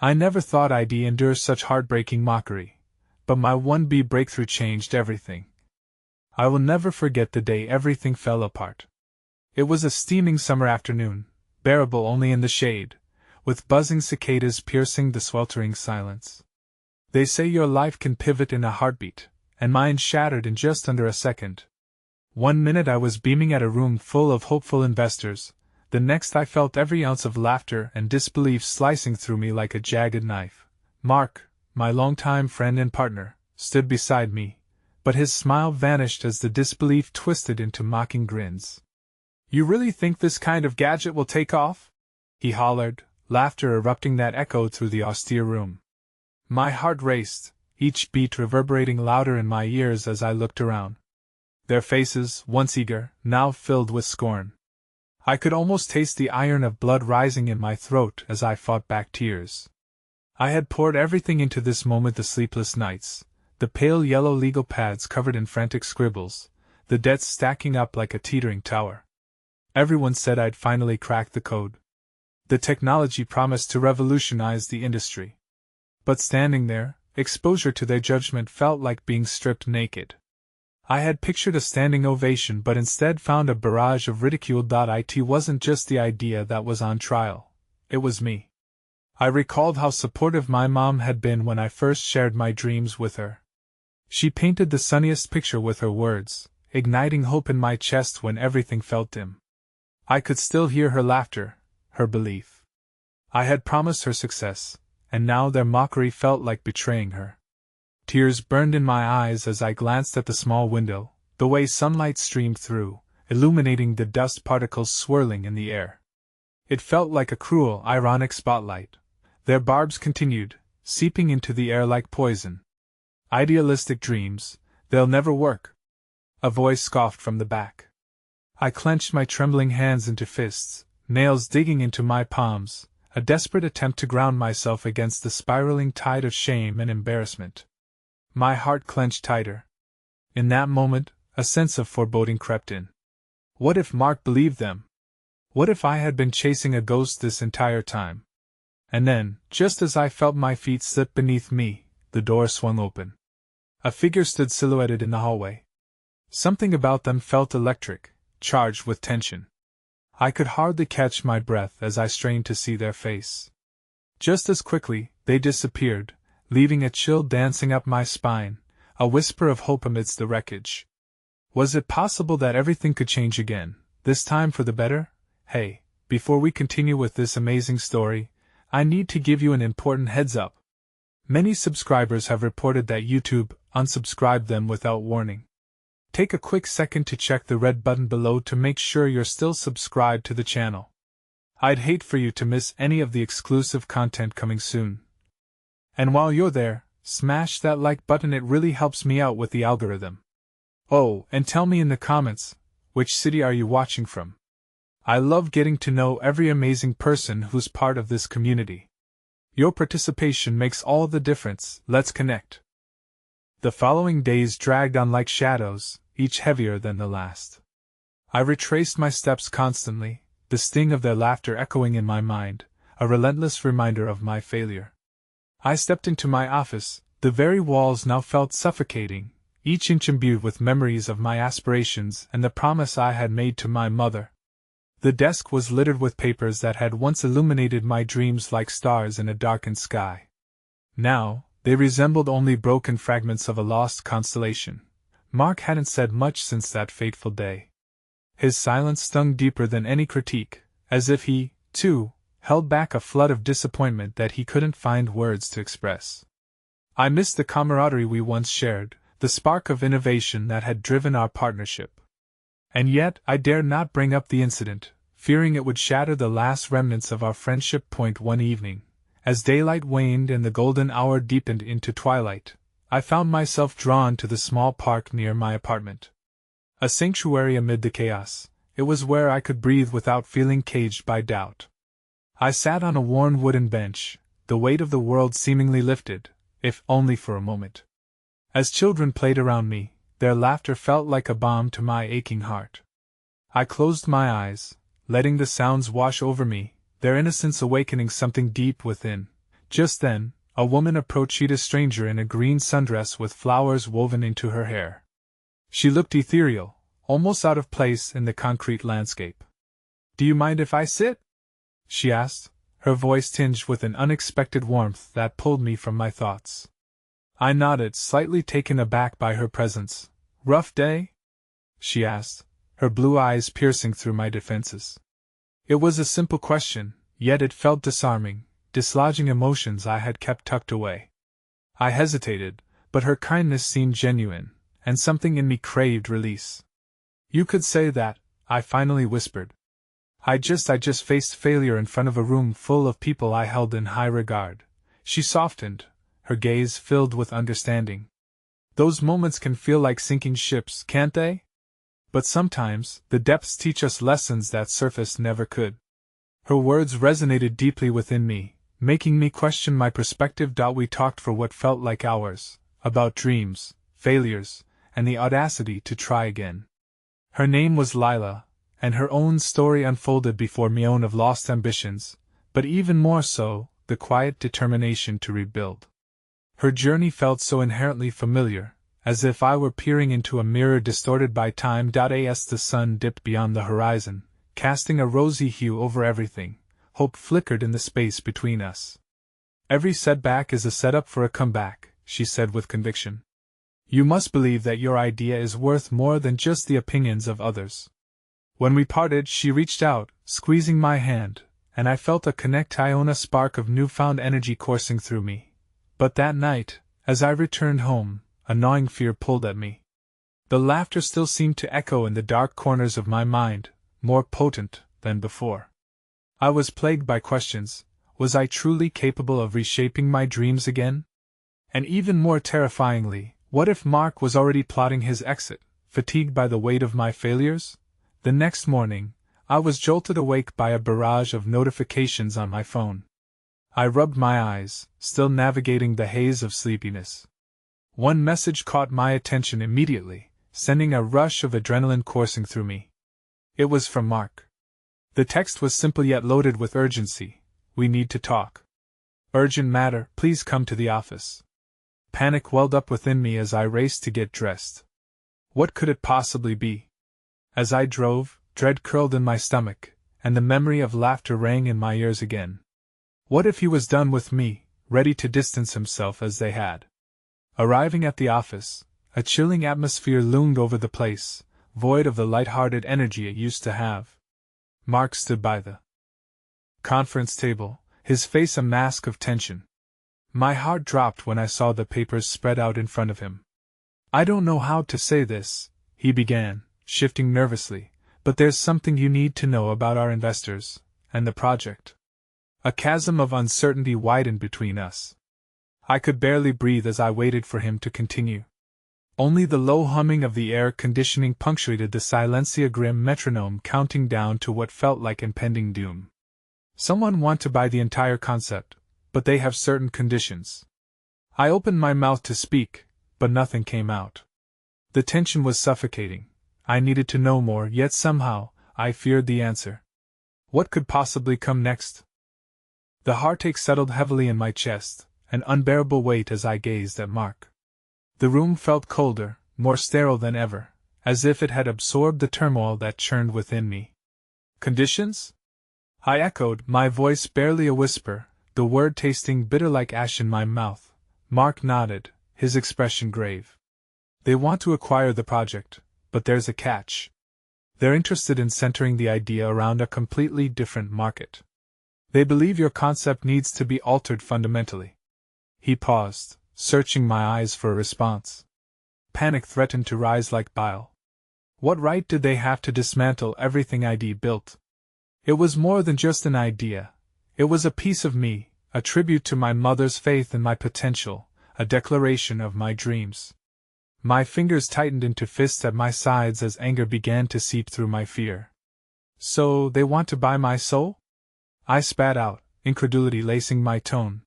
I never thought I'd endure such heartbreaking mockery, but my 1B breakthrough changed everything. I will never forget the day everything fell apart. It was a steaming summer afternoon, bearable only in the shade, with buzzing cicadas piercing the sweltering silence. They say your life can pivot in a heartbeat, and mine shattered in just under a second. One minute I was beaming at a room full of hopeful investors, the next I felt every ounce of laughter and disbelief slicing through me like a jagged knife. Mark, my longtime friend and partner, stood beside me, but his smile vanished as the disbelief twisted into mocking grins. "You really think this kind of gadget will take off?" he hollered, laughter erupting that echoed through the austere room. My heart raced, each beat reverberating louder in my ears as I looked around. Their faces, once eager, now filled with scorn. I could almost taste the iron of blood rising in my throat as I fought back tears. I had poured everything into this moment: the sleepless nights, the pale yellow legal pads covered in frantic scribbles, the debts stacking up like a teetering tower. Everyone said I'd finally cracked the code. The technology promised to revolutionize the industry. But standing there, exposure to their judgment felt like being stripped naked. I had pictured a standing ovation but instead found a barrage of ridicule. It wasn't just the idea that was on trial, it was me. I recalled how supportive my mom had been when I first shared my dreams with her. She painted the sunniest picture with her words, igniting hope in my chest when everything felt dim. I could still hear her laughter, her belief. I had promised her success, and now their mockery felt like betraying her. Tears burned in my eyes as I glanced at the small window, the way sunlight streamed through, illuminating the dust particles swirling in the air. It felt like a cruel, ironic spotlight. Their barbs continued, seeping into the air like poison. "Idealistic dreams, they'll never work," a voice scoffed from the back. I clenched my trembling hands into fists, nails digging into my palms, a desperate attempt to ground myself against the spiraling tide of shame and embarrassment. My heart clenched tighter. In that moment, a sense of foreboding crept in. What if Mark believed them? What if I had been chasing a ghost this entire time? And then, just as I felt my feet slip beneath me, the door swung open. A figure stood silhouetted in the hallway. Something about them felt electric, charged with tension. I could hardly catch my breath as I strained to see their face. Just as quickly, they disappeared, leaving a chill dancing up my spine, a whisper of hope amidst the wreckage. Was it possible that everything could change again, this time for the better? Hey, before we continue with this amazing story, I need to give you an important heads up. Many subscribers have reported that YouTube unsubscribed them without warning. Take a quick second to check the red button below to make sure you're still subscribed to the channel. I'd hate for you to miss any of the exclusive content coming soon. And while you're there, smash that like button, it really helps me out with the algorithm. Oh, and tell me in the comments, which city are you watching from? I love getting to know every amazing person who's part of this community. Your participation makes all the difference. Let's connect. The following days dragged on like shadows, each heavier than the last. I retraced my steps constantly, the sting of their laughter echoing in my mind, a relentless reminder of my failure. I stepped into my office, the very walls now felt suffocating, each inch imbued with memories of my aspirations and the promise I had made to my mother. The desk was littered with papers that had once illuminated my dreams like stars in a darkened sky. Now, they resembled only broken fragments of a lost constellation. Mark hadn't said much since that fateful day. His silence stung deeper than any critique, as if he, too, held back a flood of disappointment that he couldn't find words to express. I missed the camaraderie we once shared, the spark of innovation that had driven our partnership. And yet I dared not bring up the incident, fearing it would shatter the last remnants of our friendship. One evening, as daylight waned and the golden hour deepened into twilight, I found myself drawn to the small park near my apartment. A sanctuary amid the chaos, it was where I could breathe without feeling caged by doubt. I sat on a worn wooden bench, the weight of the world seemingly lifted, if only for a moment. As children played around me, their laughter felt like a balm to my aching heart. I closed my eyes, letting the sounds wash over me, their innocence awakening something deep within, Just then, a woman approached. A stranger in a green sundress with flowers woven into her hair. She looked ethereal, almost out of place in the concrete landscape. "Do you mind if I sit?" she asked, her voice tinged with an unexpected warmth that pulled me from my thoughts. I nodded, slightly taken aback by her presence. "Rough day?" she asked, her blue eyes piercing through my defenses. It was a simple question, yet it felt disarming, dislodging emotions I had kept tucked away. I hesitated, but her kindness seemed genuine, and something in me craved release. "You could say that," I finally whispered. I just faced failure in front of a room full of people I held in high regard." She softened, her gaze filled with understanding. "Those moments can feel like sinking ships, can't they? But sometimes, the depths teach us lessons that surface never could." Her words resonated deeply within me, making me question my perspective. We talked for what felt like hours, about dreams, failures, and the audacity to try again. Her name was Lila, and her own story unfolded before me, own of lost ambitions, but even more so, the quiet determination to rebuild. Her journey felt so inherently familiar, as if I were peering into a mirror distorted by time. As the sun dipped beyond the horizon, casting a rosy hue over everything, hope flickered in the space between us. "Every setback is a setup for a comeback," she said with conviction. "You must believe that your idea is worth more than just the opinions of others." When we parted, she reached out, squeezing my hand, and I felt a spark of newfound energy coursing through me. But that night, as I returned home, a gnawing fear pulled at me. The laughter still seemed to echo in the dark corners of my mind, more potent than before. I was plagued by questions. Was I truly capable of reshaping my dreams again? And even more terrifyingly, what if Mark was already plotting his exit, fatigued by the weight of my failures? The next morning, I was jolted awake by a barrage of notifications on my phone. I rubbed my eyes, still navigating the haze of sleepiness. One message caught my attention immediately, sending a rush of adrenaline coursing through me. It was from Mark. The text was simple yet loaded with urgency. "We need to talk. Urgent matter, please come to the office." Panic welled up within me as I raced to get dressed. What could it possibly be? As I drove, dread curled in my stomach, and the memory of laughter rang in my ears again. What if he was done with me, ready to distance himself as they had? Arriving at the office, a chilling atmosphere loomed over the place, void of the light-hearted energy it used to have. Mark stood by the conference table, his face a mask of tension. My heart dropped when I saw the papers spread out in front of him. "I don't know how to say this," he began, shifting nervously, "but there's something you need to know about our investors, and the project." A chasm of uncertainty widened between us. I could barely breathe as I waited for him to continue. Only the low humming of the air conditioning punctuated the silence, a grim metronome counting down to what felt like impending doom. "Someone want to buy the entire concept, but they have certain conditions." I opened my mouth to speak, but nothing came out. The tension was suffocating. I needed to know more, yet somehow, I feared the answer. What could possibly come next? The heartache settled heavily in my chest, an unbearable weight as I gazed at Mark. The room felt colder, more sterile than ever, as if it had absorbed the turmoil that churned within me. "Conditions?" I echoed, my voice barely a whisper, the word tasting bitter like ash in my mouth. Mark nodded, his expression grave. "They want to acquire the project, but there's a catch. They're interested in centering the idea around a completely different market. They believe your concept needs to be altered fundamentally." He paused, searching my eyes for a response. Panic threatened to rise like bile. What right did they have to dismantle everything I'd built? It was more than just an idea. It was a piece of me, a tribute to my mother's faith in my potential, a declaration of my dreams. My fingers tightened into fists at my sides as anger began to seep through my fear. "So, they want to buy my soul?" I spat out, incredulity lacing my tone.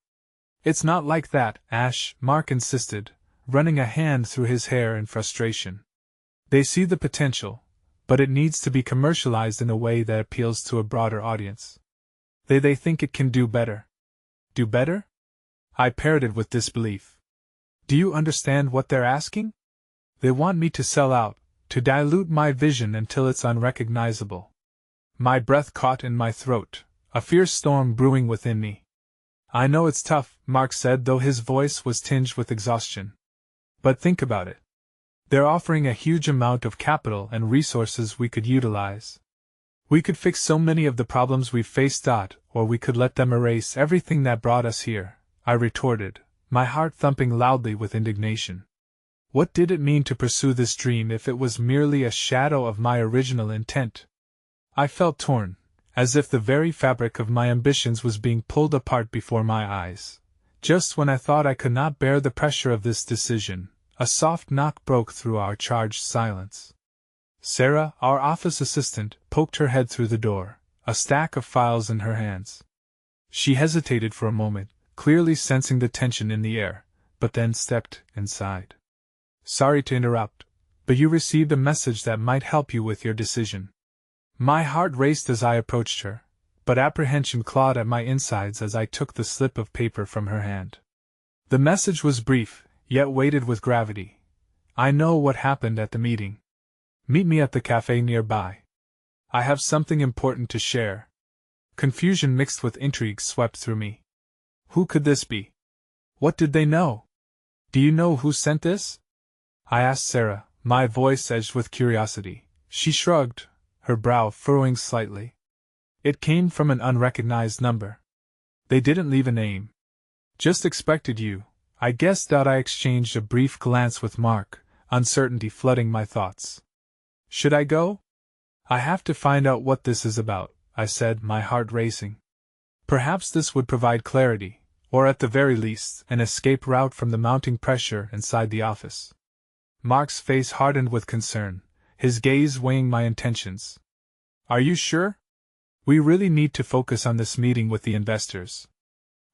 "It's not like that, Ash," Mark insisted, running a hand through his hair in frustration. "They see the potential, but it needs to be commercialized in a way that appeals to a broader audience. They think it can do better." "Do better?" I parroted with disbelief. Do you understand what they're asking? They want me to sell out, to dilute my vision until it's unrecognizable. My breath caught in my throat, a fierce storm brewing within me. I know it's tough, Mark said, though his voice was tinged with exhaustion. But think about it. They're offering a huge amount of capital and resources we could utilize. We could fix so many of the problems we've faced, or we could let them erase everything that brought us here, I retorted, my heart thumping loudly with indignation. What did it mean to pursue this dream if it was merely a shadow of my original intent? I felt torn, as if the very fabric of my ambitions was being pulled apart before my eyes. Just when I thought I could not bear the pressure of this decision, a soft knock broke through our charged silence. Sarah, our office assistant, poked her head through the door, a stack of files in her hands. She hesitated for a moment, clearly sensing the tension in the air, but then stepped inside. Sorry to interrupt, but you received a message that might help you with your decision. My heart raced as I approached her, but apprehension clawed at my insides as I took the slip of paper from her hand. The message was brief, yet weighted with gravity. I know what happened at the meeting. Meet me at the cafe nearby. I have something important to share. Confusion mixed with intrigue swept through me. Who could this be? What did they know? Do you know who sent this? I asked Sarah, my voice edged with curiosity. She shrugged, her brow furrowing slightly. It came from an unrecognized number. They didn't leave a name. Just expected you, I guessed. I exchanged a brief glance with Mark, uncertainty flooding my thoughts. Should I go? I have to find out what this is about, I said, my heart racing. Perhaps this would provide clarity, or at the very least, an escape route from the mounting pressure inside the office. Mark's face hardened with concern, his gaze weighing my intentions. Are you sure? We really need to focus on this meeting with the investors.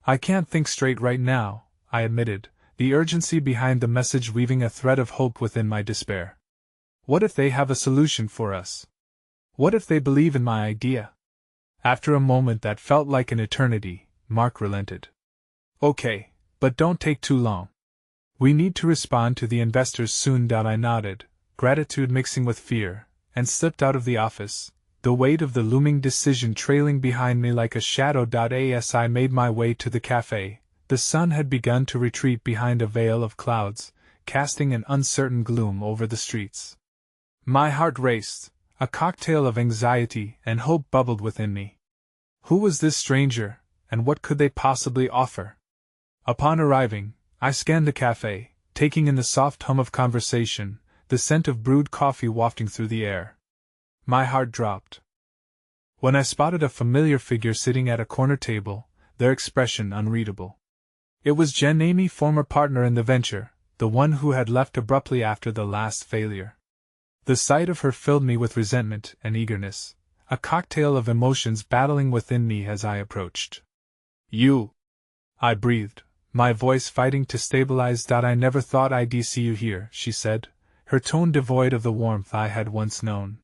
I can't think straight right now, I admitted, the urgency behind the message weaving a thread of hope within my despair. What if they have a solution for us? What if they believe in my idea? After a moment that felt like an eternity, Mark relented. Okay, but don't take too long. We need to respond to the investors soon. I nodded, gratitude mixing with fear, and slipped out of the office, the weight of the looming decision trailing behind me like a shadow. As I made my way to the cafe, the sun had begun to retreat behind a veil of clouds, casting an uncertain gloom over the streets. My heart raced, a cocktail of anxiety and hope bubbled within me. Who was this stranger, and what could they possibly offer? Upon arriving, I scanned the cafe, taking in the soft hum of conversation, the scent of brewed coffee wafting through the air. My heart dropped when I spotted a familiar figure sitting at a corner table, their expression unreadable. It was Jen, Amy, former partner in the venture, the one who had left abruptly after the last failure. The sight of her filled me with resentment and eagerness, a cocktail of emotions battling within me as I approached. You! I breathed, my voice fighting to stabilize. I never thought I'd see you here, she said, her tone devoid of the warmth I had once known.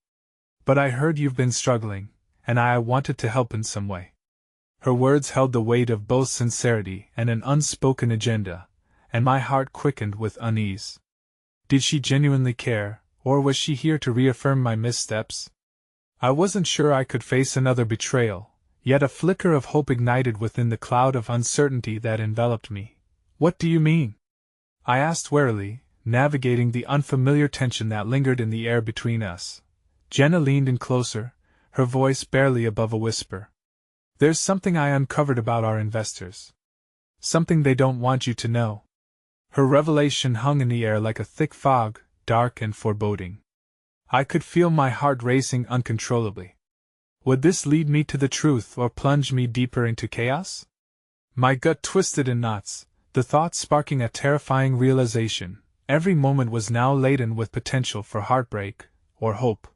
But I heard you've been struggling, and I wanted to help in some way. Her words held the weight of both sincerity and an unspoken agenda, and my heart quickened with unease. Did she genuinely care, or was she here to reaffirm my missteps? I wasn't sure I could face another betrayal, yet a flicker of hope ignited within the cloud of uncertainty that enveloped me. What do you mean? I asked warily, navigating the unfamiliar tension that lingered in the air between us. Jenna leaned in closer, her voice barely above a whisper. There's something I uncovered about our investors. Something they don't want you to know. Her revelation hung in the air like a thick fog, dark and foreboding. I could feel my heart racing uncontrollably. Would this lead me to the truth or plunge me deeper into chaos? My gut twisted in knots, the thought sparking a terrifying realization. Every moment was now laden with potential for heartbreak or hope.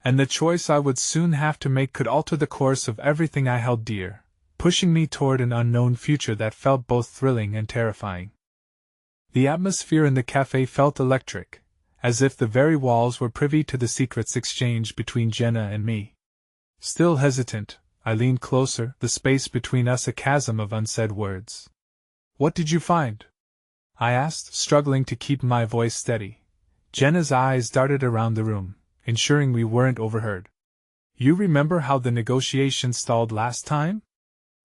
And the choice I would soon have to make could alter the course of everything I held dear, pushing me toward an unknown future that felt both thrilling and terrifying. The atmosphere in the cafe felt electric, as if the very walls were privy to the secrets exchanged between Jenna and me. Still hesitant, I leaned closer, the space between us a chasm of unsaid words. What did you find? I asked, struggling to keep my voice steady. Jenna's eyes darted around the room, ensuring we weren't overheard. You remember how the negotiation stalled last time?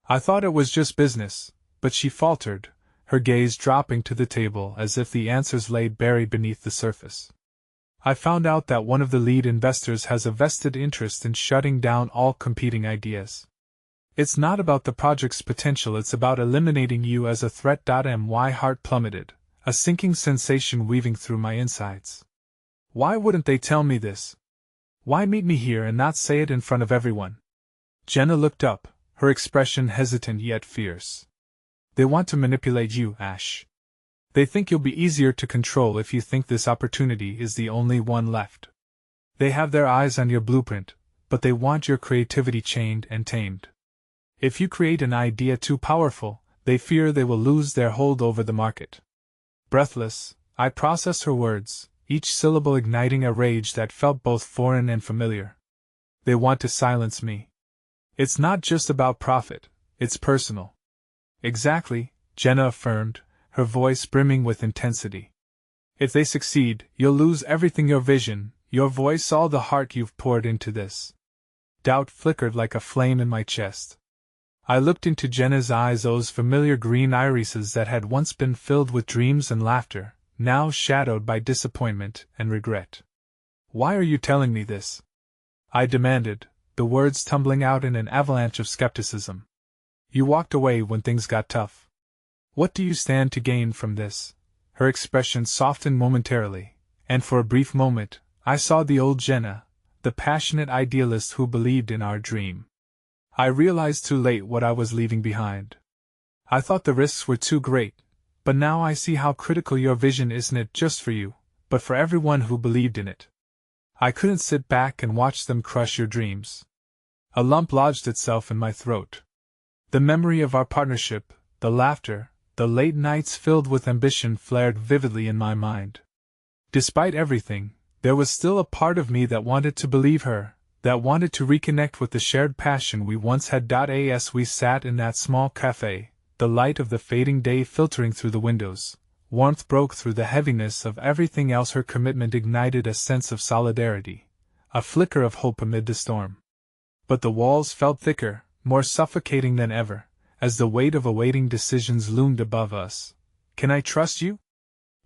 I thought it was just business, but she faltered, her gaze dropping to the table as if the answers lay buried beneath the surface. I found out that one of the lead investors has a vested interest in shutting down all competing ideas. It's not about the project's potential, it's about eliminating you as a threat. My heart plummeted, a sinking sensation weaving through my insides. Why wouldn't they tell me this? Why meet me here and not say it in front of everyone? Jenna looked up, her expression hesitant yet fierce. They want to manipulate you, Ash. They think you'll be easier to control if you think this opportunity is the only one left. They have their eyes on your blueprint, but they want your creativity chained and tamed. If you create an idea too powerful, they fear they will lose their hold over the market. Breathless, I processed her words, each syllable igniting a rage that felt both foreign and familiar. They want to silence me. It's not just about profit, it's personal. Exactly, Jenna affirmed, her voice brimming with intensity. If they succeed, you'll lose everything: your vision, your voice, all the heart you've poured into this. Doubt flickered like a flame in my chest. I looked into Jenna's eyes, those familiar green irises that had once been filled with dreams and laughter, now shadowed by disappointment and regret. Why are you telling me this? I demanded, the words tumbling out in an avalanche of skepticism. You walked away when things got tough. What do you stand to gain from this? Her expression softened momentarily, and for a brief moment, I saw the old Jenna, the passionate idealist who believed in our dream. I realized too late what I was leaving behind. I thought the risks were too great, but now I see how critical your vision isn't just for you, but for everyone who believed in it. I couldn't sit back and watch them crush your dreams. A lump lodged itself in my throat. The memory of our partnership, the laughter, the late nights filled with ambition flared vividly in my mind. Despite everything, there was still a part of me that wanted to believe her, that wanted to reconnect with the shared passion we once had. As we sat in that small cafe, the light of the fading day filtering through the windows, warmth broke through the heaviness of everything else. Her commitment ignited a sense of solidarity, a flicker of hope amid the storm. But the walls felt thicker, more suffocating than ever, as the weight of awaiting decisions loomed above us. Can I trust you?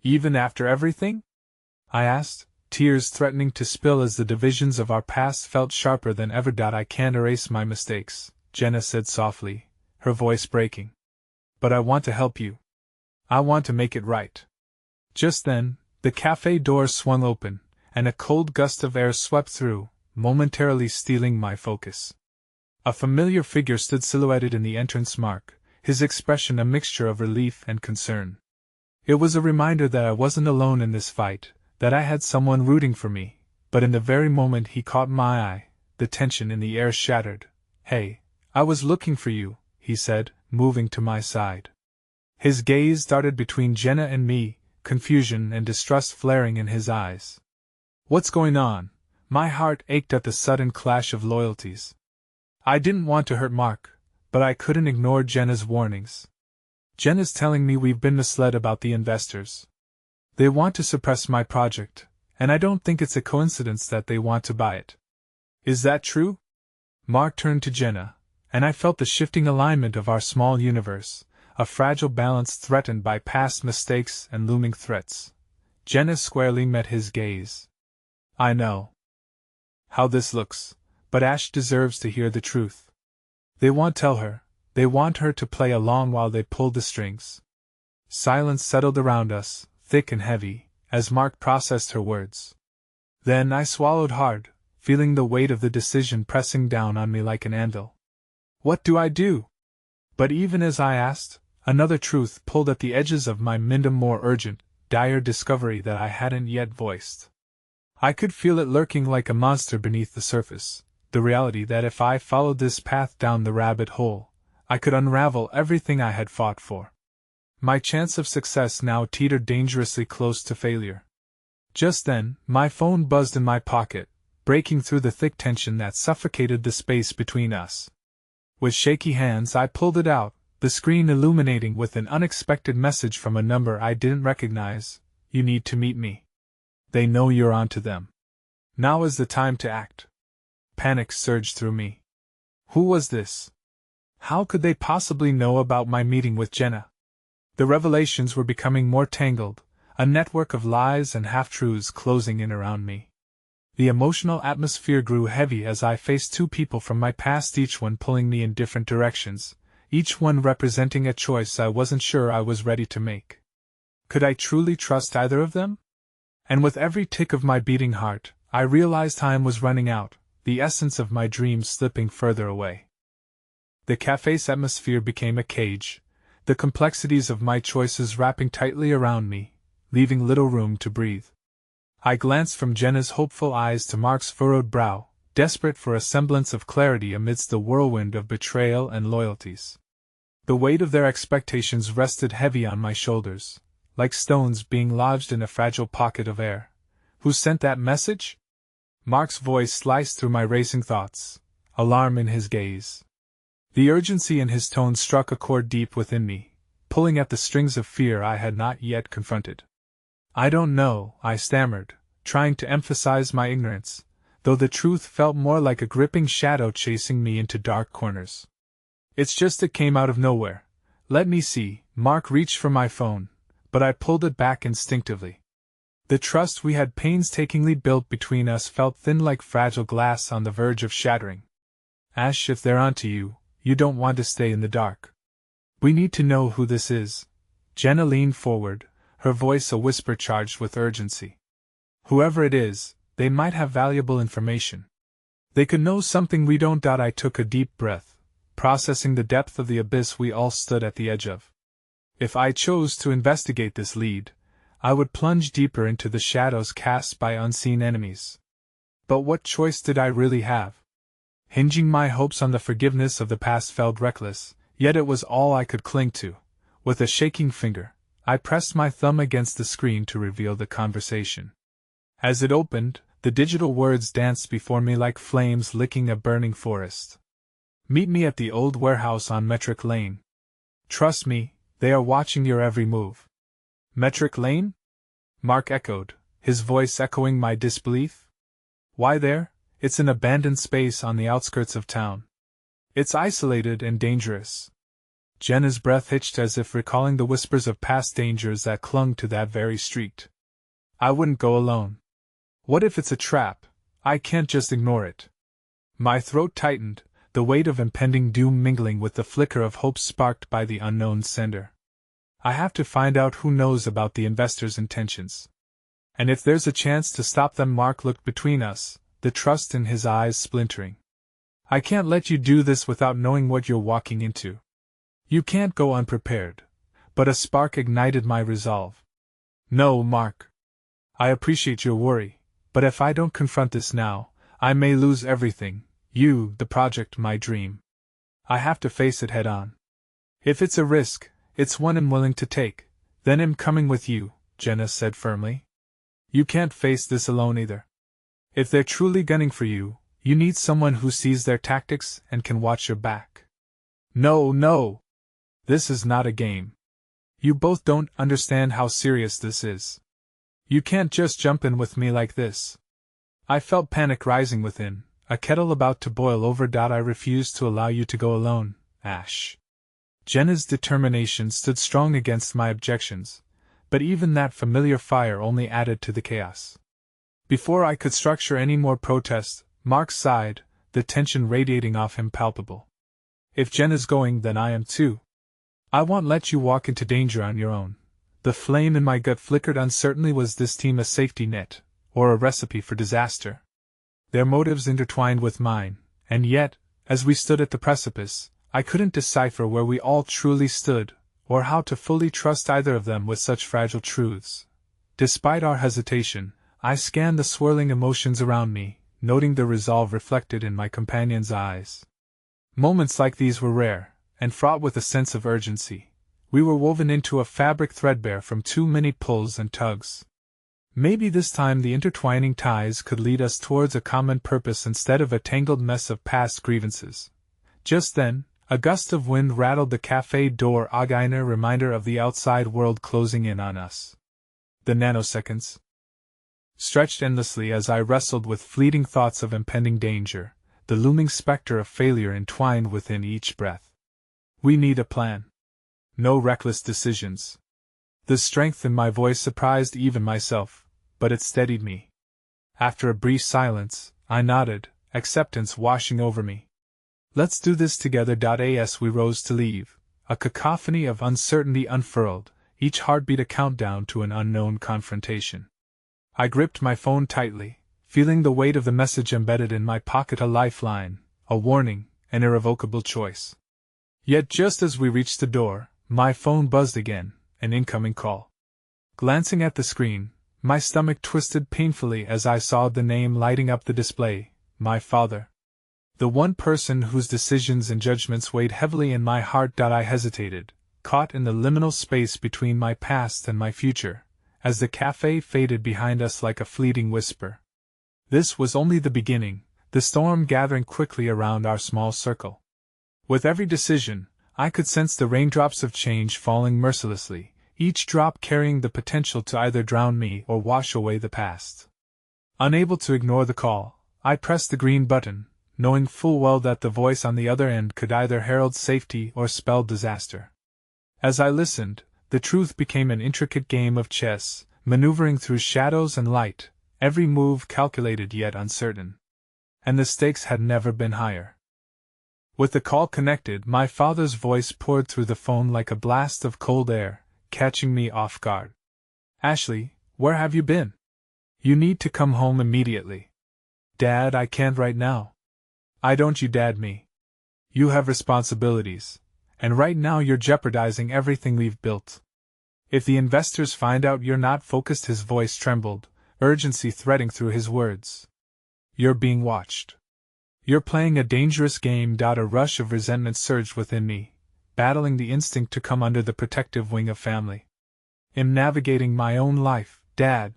Even after everything? I asked, tears threatening to spill as the divisions of our past felt sharper than ever. I can't erase my mistakes, Jenna said softly, her voice breaking. But I want to help you. I want to make it right. Just then, the cafe doors swung open, and a cold gust of air swept through, momentarily stealing my focus. A familiar figure stood silhouetted in the entrance mark, his expression a mixture of relief and concern. It was a reminder that I wasn't alone in this fight, that I had someone rooting for me, but in the very moment he caught my eye, the tension in the air shattered. Hey, I was looking for you, he said, moving to my side. His gaze darted between Jenna and me, confusion and distrust flaring in his eyes. What's going on? My heart ached at the sudden clash of loyalties. I didn't want to hurt Mark, but I couldn't ignore Jenna's warnings. Jenna's telling me we've been misled about the investors. They want to suppress my project, and I don't think it's a coincidence that they want to buy it. Is that true? Mark turned to Jenna, and I felt the shifting alignment of our small universe, a fragile balance threatened by past mistakes and looming threats. Jenna squarely met his gaze. I know how this looks, but Ash deserves to hear the truth. They won't tell her, they want her to play along while they pull the strings. Silence settled around us, thick and heavy, as Mark processed her words. Then I swallowed hard, feeling the weight of the decision pressing down on me like an anvil. What do I do? But even as I asked, another truth pulled at the edges of my mind, a more urgent, dire discovery that I hadn't yet voiced. I could feel it lurking like a monster beneath the surface, the reality that if I followed this path down the rabbit hole, I could unravel everything I had fought for. My chance of success now teetered dangerously close to failure. Just then, my phone buzzed in my pocket, breaking through the thick tension that suffocated the space between us. With shaky hands I pulled it out, the screen illuminating with an unexpected message from a number I didn't recognize. You need to meet me. They know you're onto them. Now is the time to act. Panic surged through me. Who was this? How could they possibly know about my meeting with Jenna? The revelations were becoming more tangled, a network of lies and half-truths closing in around me. The emotional atmosphere grew heavy as I faced two people from my past, each one pulling me in different directions, each one representing a choice I wasn't sure I was ready to make. Could I truly trust either of them? And with every tick of my beating heart, I realized time was running out, the essence of my dreams slipping further away. The cafe's atmosphere became a cage, the complexities of my choices wrapping tightly around me, leaving little room to breathe. I glanced from Jenna's hopeful eyes to Mark's furrowed brow, desperate for a semblance of clarity amidst the whirlwind of betrayal and loyalties. The weight of their expectations rested heavy on my shoulders, like stones being lodged in a fragile pocket of air. Who sent that message? Mark's voice sliced through my racing thoughts, alarm in his gaze. The urgency in his tone struck a chord deep within me, pulling at the strings of fear I had not yet confronted. I don't know, I stammered, trying to emphasize my ignorance, though the truth felt more like a gripping shadow chasing me into dark corners. It's just it came out of nowhere. Let me see. Mark reached for my phone, but I pulled it back instinctively. The trust we had painstakingly built between us felt thin like fragile glass on the verge of shattering. Ash, if they're onto you, you don't want to stay in the dark. We need to know who this is. Jenna leaned forward, her voice a whisper charged with urgency. Whoever it is, they might have valuable information. They could know something we don't. I took a deep breath, processing the depth of the abyss we all stood at the edge of. If I chose to investigate this lead, I would plunge deeper into the shadows cast by unseen enemies. But what choice did I really have? Hinging my hopes on the forgiveness of the past felt reckless, yet it was all I could cling to. With a shaking finger, I pressed my thumb against the screen to reveal the conversation. As it opened, the digital words danced before me like flames licking a burning forest. Meet me at the old warehouse on Metric Lane. Trust me, they are watching your every move. Metric Lane? Mark echoed, his voice echoing my disbelief. Why there? It's an abandoned space on the outskirts of town. It's isolated and dangerous. Jenna's breath hitched as if recalling the whispers of past dangers that clung to that very street. I wouldn't go alone. What if it's a trap? I can't just ignore it. My throat tightened, the weight of impending doom mingling with the flicker of hope sparked by the unknown sender. I have to find out who knows about the investors' intentions. And if there's a chance to stop them. Mark looked between us, the trust in his eyes splintering. I can't let you do this without knowing what you're walking into. You can't go unprepared. But a spark ignited my resolve. No, Mark. I appreciate your worry, but if I don't confront this now, I may lose everything. You, the project, my dream. I have to face it head on. If it's a risk, it's one I'm willing to take. Then I'm coming with you, Jenna said firmly. You can't face this alone either. If they're truly gunning for you, you need someone who sees their tactics and can watch your back. No. This is not a game. You both don't understand how serious this is. You can't just jump in with me like this. I felt panic rising within, a kettle about to boil over. I refuse to allow you to go alone, Ash. Jenna's determination stood strong against my objections, but even that familiar fire only added to the chaos. Before I could structure any more protest, Mark sighed, the tension radiating off him palpable. If Jenna's going, then I am too. I won't let you walk into danger on your own. The flame in my gut flickered uncertainly. Was this team a safety net, or a recipe for disaster? Their motives intertwined with mine, and yet, as we stood at the precipice, I couldn't decipher where we all truly stood, or how to fully trust either of them with such fragile truths. Despite our hesitation, I scanned the swirling emotions around me, noting the resolve reflected in my companion's eyes. Moments like these were rare, and fraught with a sense of urgency. We were woven into a fabric threadbare from too many pulls and tugs. Maybe this time the intertwining ties could lead us towards a common purpose instead of a tangled mess of past grievances. Just then, A gust of wind rattled the cafe door, a giner reminder of the outside world closing in on us. The nanoseconds stretched endlessly as I wrestled with fleeting thoughts of impending danger, the looming specter of failure entwined within each breath. We need a plan. No reckless decisions. The strength in my voice surprised even myself, but it steadied me. After a brief silence, I nodded, acceptance washing over me. Let's do this together. As we rose to leave, a cacophony of uncertainty unfurled, each heartbeat a countdown to an unknown confrontation. I gripped my phone tightly, feeling the weight of the message embedded in my pocket, a lifeline, a warning, an irrevocable choice. Yet just as we reached the door, my phone buzzed again, an incoming call. Glancing at the screen, my stomach twisted painfully as I saw the name lighting up the display, my father. The one person whose decisions and judgments weighed heavily in my heart. I hesitated, caught in the liminal space between my past and my future, as the cafe faded behind us like a fleeting whisper. This was only the beginning, the storm gathering quickly around our small circle. With every decision, I could sense the raindrops of change falling mercilessly, each drop carrying the potential to either drown me or wash away the past. Unable to ignore the call, I pressed the green button, knowing full well that the voice on the other end could either herald safety or spell disaster. As I listened, the truth became an intricate game of chess, maneuvering through shadows and light, every move calculated yet uncertain. And the stakes had never been higher. With the call connected, my father's voice poured through the phone like a blast of cold air, catching me off guard. "Ashley, where have you been? You need to come home immediately." "Dad, I can't right now." "I don't you dad me. You have responsibilities, and right now you're jeopardizing everything we've built. If the investors find out you're not focused," his voice trembled, urgency threading through his words. "You're being watched. You're playing a dangerous game." A rush of resentment surged within me, battling the instinct to come under the protective wing of family. "I'm navigating my own life, Dad.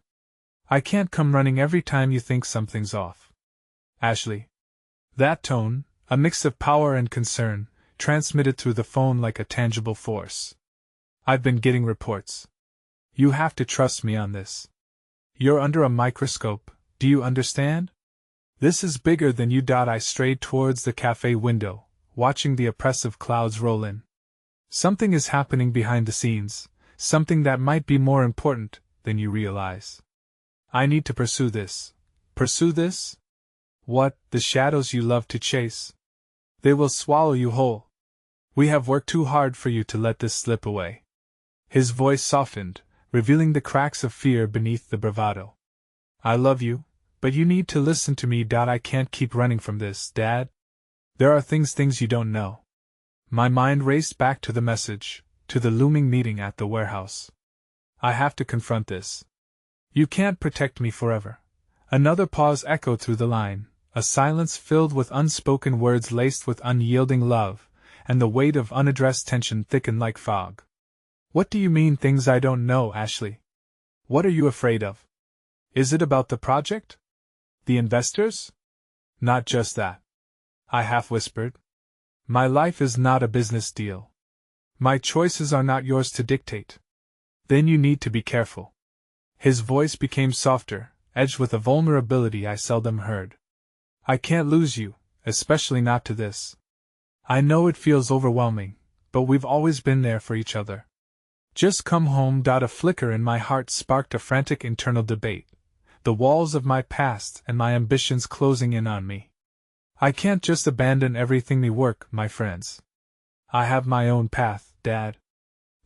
I can't come running every time you think something's off." "Ashley." That tone, a mix of power and concern, transmitted through the phone like a tangible force. "I've been getting reports. You have to trust me on this. You're under a microscope, do you understand? This is bigger than you." I strayed towards the cafe window, watching the oppressive clouds roll in. "Something is happening behind the scenes, something that might be more important than you realize. I need to pursue this." "Pursue this? What, the shadows you love to chase? They will swallow you whole. We have worked too hard for you to let this slip away." His voice softened, revealing the cracks of fear beneath the bravado. "I love you, but you need to listen to me. I can't keep running from this, Dad. There are things you don't know." My mind raced back to the message, to the looming meeting at the warehouse. "I have to confront this. You can't protect me forever." Another pause echoed through the line, a silence filled with unspoken words laced with unyielding love, and the weight of unaddressed tension thickened like fog. "What do you mean, things I don't know, Ashley? What are you afraid of? Is it about the project? The investors?" "Not just that," I half whispered. "My life is not a business deal. My choices are not yours to dictate." "Then you need to be careful." His voice became softer, edged with a vulnerability I seldom heard. "I can't lose you, especially not to this. I know it feels overwhelming, but we've always been there for each other. Just come home." A flicker in my heart sparked a frantic internal debate, the walls of my past and my ambitions closing in on me. I can't just abandon everything, me work, my friends. I have my own path, Dad.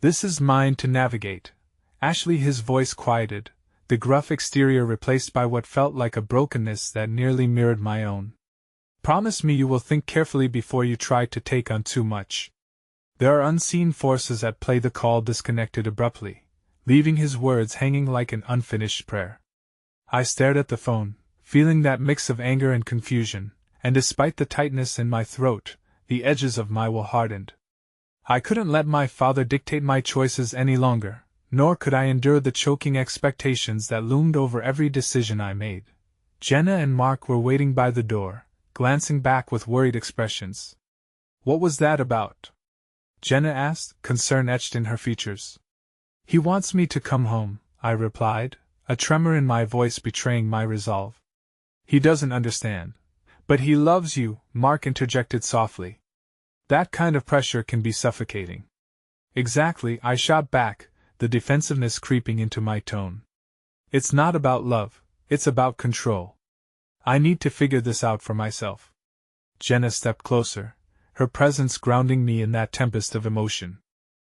This is mine to navigate. Ashley, his voice quieted, the gruff exterior replaced by what felt like a brokenness that nearly mirrored my own. Promise me you will think carefully before you try to take on too much. There are unseen forces at play. The call disconnected abruptly, leaving his words hanging like an unfinished prayer. I stared at the phone, feeling that mix of anger and confusion, and despite the tightness in my throat, the edges of my will hardened. I couldn't let my father dictate my choices any longer, nor could I endure the choking expectations that loomed over every decision I made. Jenna and Mark were waiting by the door, glancing back with worried expressions. What was that about? Jenna asked, concern etched in her features. He wants me to come home, I replied, a tremor in my voice betraying my resolve. He doesn't understand. But he loves you, Mark interjected softly. That kind of pressure can be suffocating. Exactly, I shot back, the defensiveness creeping into my tone. It's not about love, it's about control. I need to figure this out for myself. Jenna stepped closer, her presence grounding me in that tempest of emotion.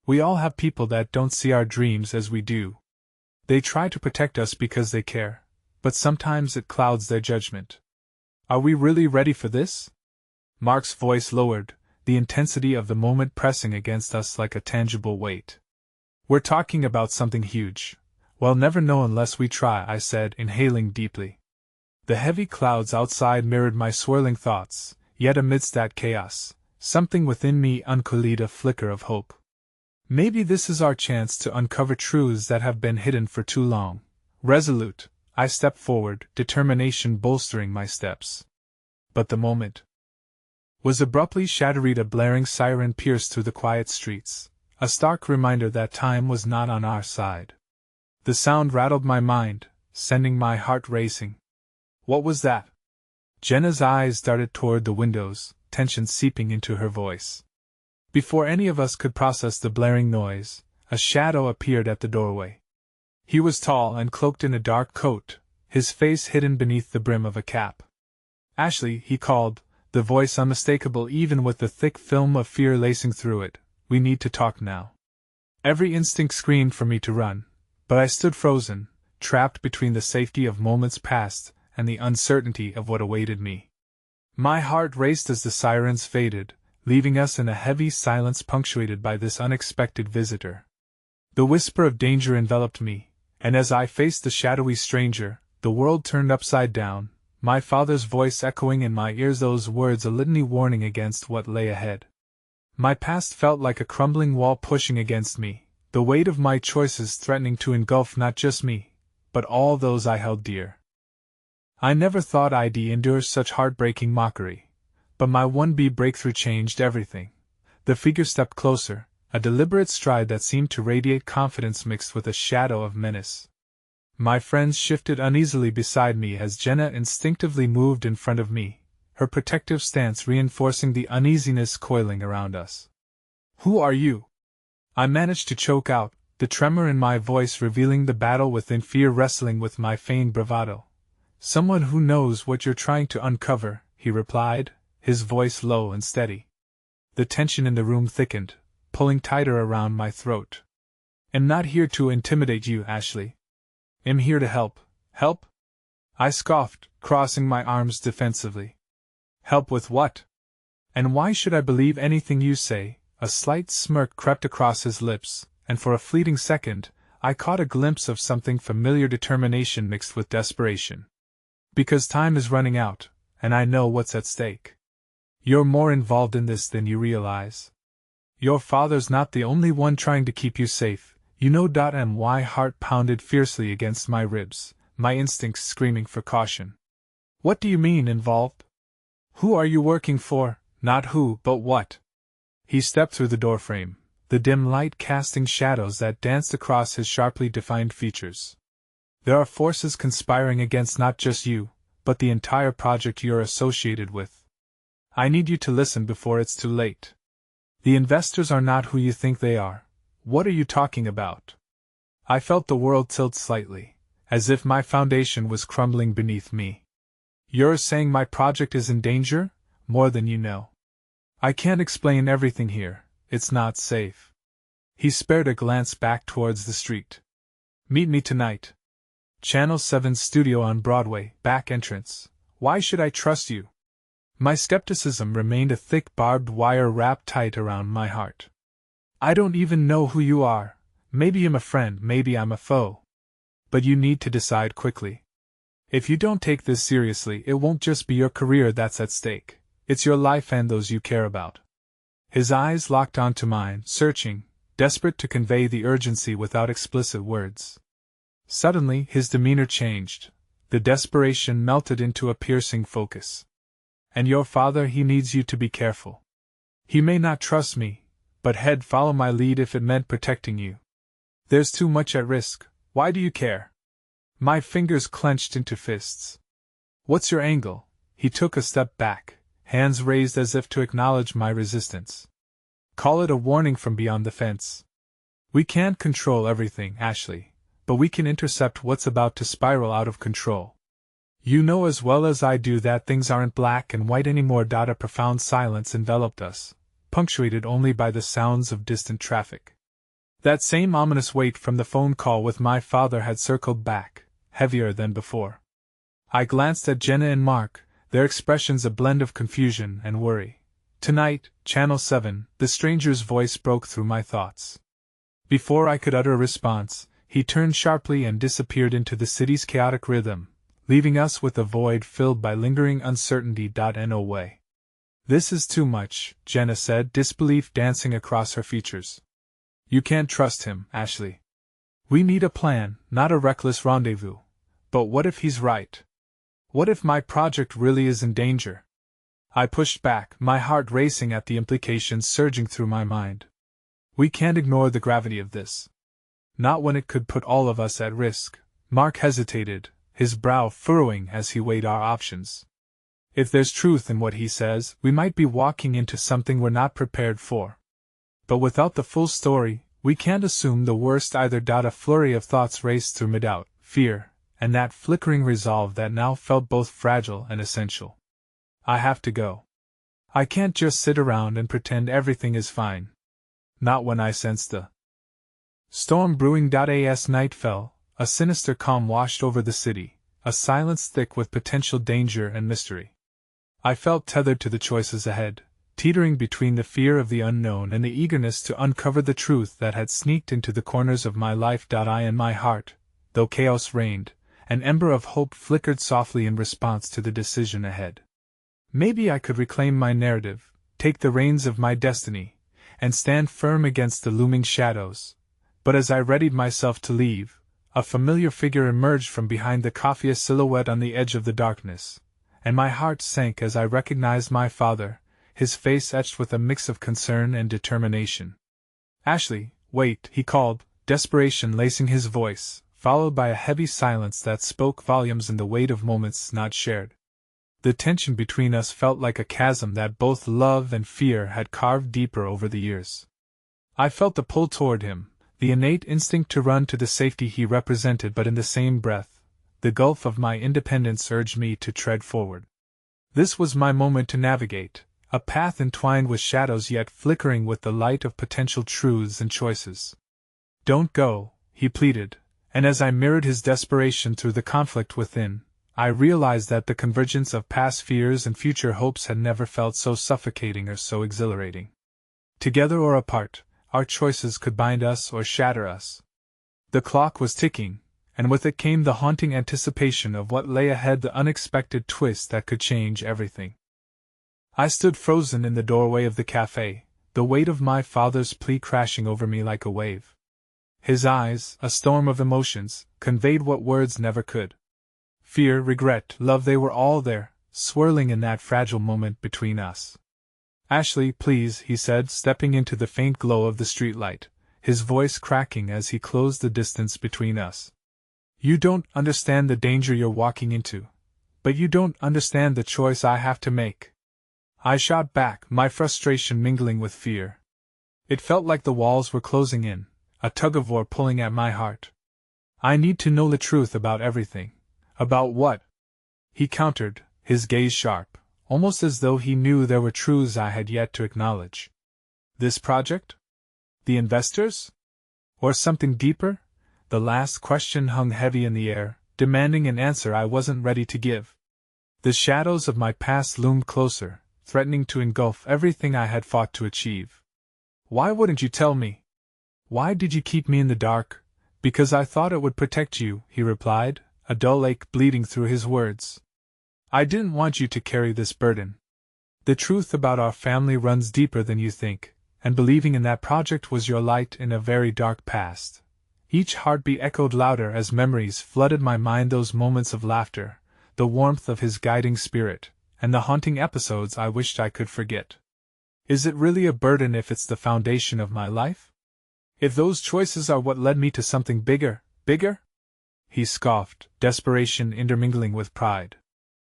We all have people that don't see our dreams as we do. They try to protect us because they care, but sometimes it clouds their judgment. Are we really ready for this? Mark's voice lowered, the intensity of the moment pressing against us like a tangible weight. We're talking about something huge. We'll never know unless we try, I said, inhaling deeply. The heavy clouds outside mirrored my swirling thoughts, yet amidst that chaos, something within me uncooled a flicker of hope. Maybe this is our chance to uncover truths that have been hidden for too long. Resolute, I stepped forward, determination bolstering my steps. But the moment was abruptly shattered. A blaring siren pierced through the quiet streets, a stark reminder that time was not on our side. The sound rattled my mind, sending my heart racing. What was that? Jenna's eyes darted toward the windows, tension seeping into her voice. Before any of us could process the blaring noise, a shadow appeared at the doorway. He was tall and cloaked in a dark coat, his face hidden beneath the brim of a cap. Ashley, he called, the voice unmistakable even with the thick film of fear lacing through it. We need to talk now. Every instinct screamed for me to run, but I stood frozen, trapped between the safety of moments past and the uncertainty of what awaited me. My heart raced as the sirens faded, leaving us in a heavy silence punctuated by this unexpected visitor. The whisper of danger enveloped me, and as I faced the shadowy stranger, the world turned upside down, my father's voice echoing in my ears, those words a litany warning against what lay ahead. My past felt like a crumbling wall pushing against me, the weight of my choices threatening to engulf not just me, but all those I held dear. I never thought I'd endure such heartbreaking mockery, but my 1B breakthrough changed everything. The figure stepped closer, a deliberate stride that seemed to radiate confidence mixed with a shadow of menace. My friends shifted uneasily beside me as Jenna instinctively moved in front of me, her protective stance reinforcing the uneasiness coiling around us. Who are you? I managed to choke out, the tremor in my voice revealing the battle within, fear wrestling with my feigned bravado. Someone who knows what you're trying to uncover, he replied, his voice low and steady. The tension in the room thickened, pulling tighter around my throat. I'm not here to intimidate you, Ashley. I'm here to help. Help? I scoffed, crossing my arms defensively. Help with what? And why should I believe anything you say? A slight smirk crept across his lips, and for a fleeting second, I caught a glimpse of something familiar, determination mixed with desperation. Because time is running out, and I know what's at stake. You're more involved in this than you realize. Your father's not the only one trying to keep you safe, you know. My heart pounded fiercely against my ribs, my instincts screaming for caution. What do you mean, involved? Who are you working for? Not who, but what? He stepped through the doorframe, the dim light casting shadows that danced across his sharply defined features. There are forces conspiring against not just you, but the entire project you're associated with. I need you to listen before it's too late. The investors are not who you think they are. What are you talking about? I felt the world tilt slightly, as if my foundation was crumbling beneath me. You're saying my project is in danger? More than you know. I can't explain everything here, it's not safe. He spared a glance back towards the street. Meet me tonight. Channel 7's studio on Broadway, back entrance. Why should I trust you? My skepticism remained a thick barbed wire wrapped tight around my heart. I don't even know who you are. Maybe I'm a friend, maybe I'm a foe. But you need to decide quickly. If you don't take this seriously, it won't just be your career that's at stake. It's your life and those you care about. His eyes locked onto mine, searching, desperate to convey the urgency without explicit words. Suddenly, his demeanor changed. The desperation melted into a piercing focus. And your father, he needs you to be careful. He may not trust me, but he'd follow my lead if it meant protecting you. There's too much at risk, why do you care? My fingers clenched into fists. What's your angle? He took a step back, hands raised as if to acknowledge my resistance. Call it a warning from beyond the fence. We can't control everything, Ashley, but we can intercept what's about to spiral out of control. You know as well as I do that things aren't black and white anymore. A profound silence enveloped us, punctuated only by the sounds of distant traffic. That same ominous weight from the phone call with my father had circled back, heavier than before. I glanced at Jenna and Mark, their expressions a blend of confusion and worry. Tonight, Channel 7, the stranger's voice broke through my thoughts. Before I could utter a response, he turned sharply and disappeared into the city's chaotic rhythm, leaving us with a void filled by lingering uncertainty. No way. This is too much, Jenna said, disbelief dancing across her features. You can't trust him, Ashley. We need a plan, not a reckless rendezvous. But what if he's right? What if my project really is in danger? I pushed back, my heart racing at the implications surging through my mind. We can't ignore the gravity of this. Not when it could put all of us at risk. Mark hesitated, his brow furrowing as he weighed our options. If there's truth in what he says, we might be walking into something we're not prepared for. But without the full story, we can't assume the worst either. A flurry of thoughts raced through me: doubt, fear, and that flickering resolve that now felt both fragile and essential. I have to go. I can't just sit around and pretend everything is fine. Not when I sense the storm brewing. As night fell, a sinister calm washed over the city, a silence thick with potential danger and mystery. I felt tethered to the choices ahead, teetering between the fear of the unknown and the eagerness to uncover the truth that had sneaked into the corners of my life. In my heart, though chaos reigned, an ember of hope flickered softly in response to the decision ahead. Maybe I could reclaim my narrative, take the reins of my destiny, and stand firm against the looming shadows. But as I readied myself to leave, a familiar figure emerged from behind the coffee, a silhouette on the edge of the darkness, and my heart sank as I recognized my father, his face etched with a mix of concern and determination. Ashley, wait, he called, desperation lacing his voice, followed by a heavy silence that spoke volumes in the weight of moments not shared. The tension between us felt like a chasm that both love and fear had carved deeper over the years. I felt the pull toward him, the innate instinct to run to the safety he represented, but in the same breath, the gulf of my independence urged me to tread forward. This was my moment to navigate, a path entwined with shadows yet flickering with the light of potential truths and choices. Don't go, he pleaded, and as I mirrored his desperation through the conflict within, I realized that the convergence of past fears and future hopes had never felt so suffocating or so exhilarating. Together or apart, our choices could bind us or shatter us. The clock was ticking, and with it came the haunting anticipation of what lay ahead, the unexpected twist that could change everything. I stood frozen in the doorway of the cafe, the weight of my father's plea crashing over me like a wave. His eyes, a storm of emotions, conveyed what words never could. Fear, regret, love, they were all there, swirling in that fragile moment between us. Ashley, please, he said, stepping into the faint glow of the streetlight, his voice cracking as he closed the distance between us. You don't understand the danger you're walking into, but you don't understand the choice I have to make. I shot back, my frustration mingling with fear. It felt like the walls were closing in, a tug-of-war pulling at my heart. I need to know the truth about everything. About what? He countered, his gaze sharp, almost as though he knew there were truths I had yet to acknowledge. This project? The investors? Or something deeper? The last question hung heavy in the air, demanding an answer I wasn't ready to give. The shadows of my past loomed closer, threatening to engulf everything I had fought to achieve. Why wouldn't you tell me? Why did you keep me in the dark? Because I thought it would protect you, he replied, a dull ache bleeding through his words. I didn't want you to carry this burden. The truth about our family runs deeper than you think, and believing in that project was your light in a very dark past. Each heartbeat echoed louder as memories flooded my mind, those moments of laughter, the warmth of his guiding spirit, and the haunting episodes I wished I could forget. Is it really a burden if it's the foundation of my life? If those choices are what led me to something bigger? He scoffed, desperation intermingling with pride.